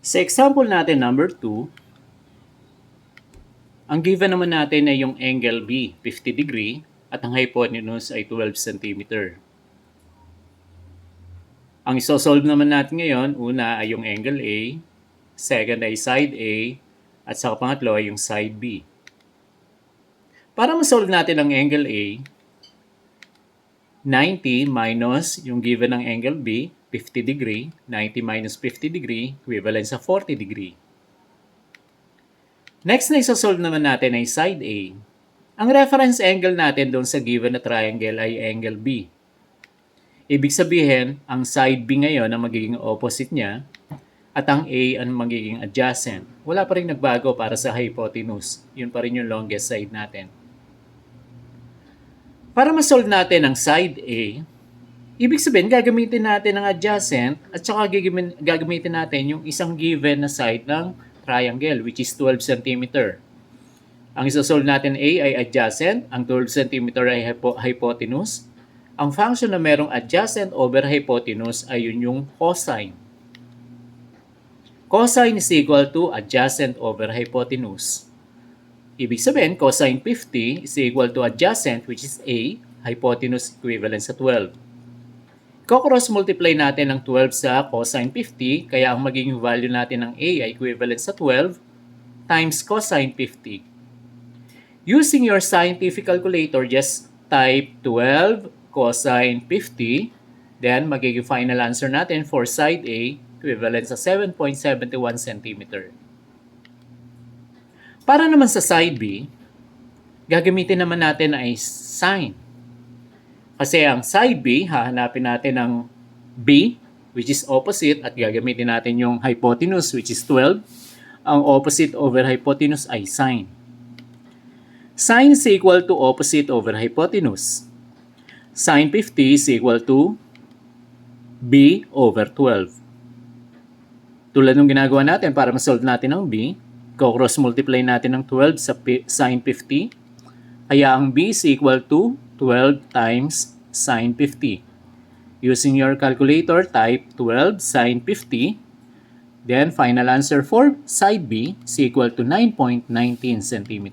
Sa example natin number 2, ang given naman natin ay yung angle B, 50 degree, at ang hypotenuse ay 12 cm. Ang isosolve naman natin ngayon, una ay yung angle A, second ay side A, at sa pangatlo ay yung side B. Para masolve natin ang angle A, 90 minus yung given ng angle B, 50 degree, 90 minus 50 degree, equivalent sa 40 degree. Next na isosolve naman natin ay side A. Ang reference angle natin doon sa given na triangle ay angle B. Ibig sabihin, ang side B ngayon ang magiging opposite niya at ang A ang magiging adjacent. Wala pa rin nagbago para sa hypotenuse. Yun pa rin yung longest side natin. Para ma-solve natin ang side A, ibig sabihin gagamitin natin ang adjacent at saka gagamitin natin yung isang given na side ng triangle which is 12 cm. Ang isosolve natin A ay adjacent, ang 12 cm ay hypotenuse. Ang function na merong adjacent over hypotenuse ay yun yung cosine. Cosine is equal to adjacent over hypotenuse. Ibig sabihin, cosine 50 is equal to adjacent which is A, hypotenuse equivalent sa 12. Cross multiply natin ang 12 sa cosine 50, kaya ang magiging value natin ng A ay equivalent sa 12 times cosine 50. Using your scientific calculator, just type 12 cosine 50, then magiging final answer natin for side A equivalent sa 7.71 cm. Para naman sa side B, gagamitin naman natin ay sine. Kasi ang side B, hahanapin natin ang B, which is opposite, at gagamitin natin yung hypotenuse, which is 12. Ang opposite over hypotenuse ay sine. Sine is equal to opposite over hypotenuse. Sine 50 is equal to B over 12. Tulad ng ginagawa natin para ma-solve natin ang B, cross multiply natin ng 12 sa sine 50. Kaya ang B is equal to 12 times sine 50. Using your calculator, type 12 sine 50. Then, final answer for side B is equal to 9.19 cm.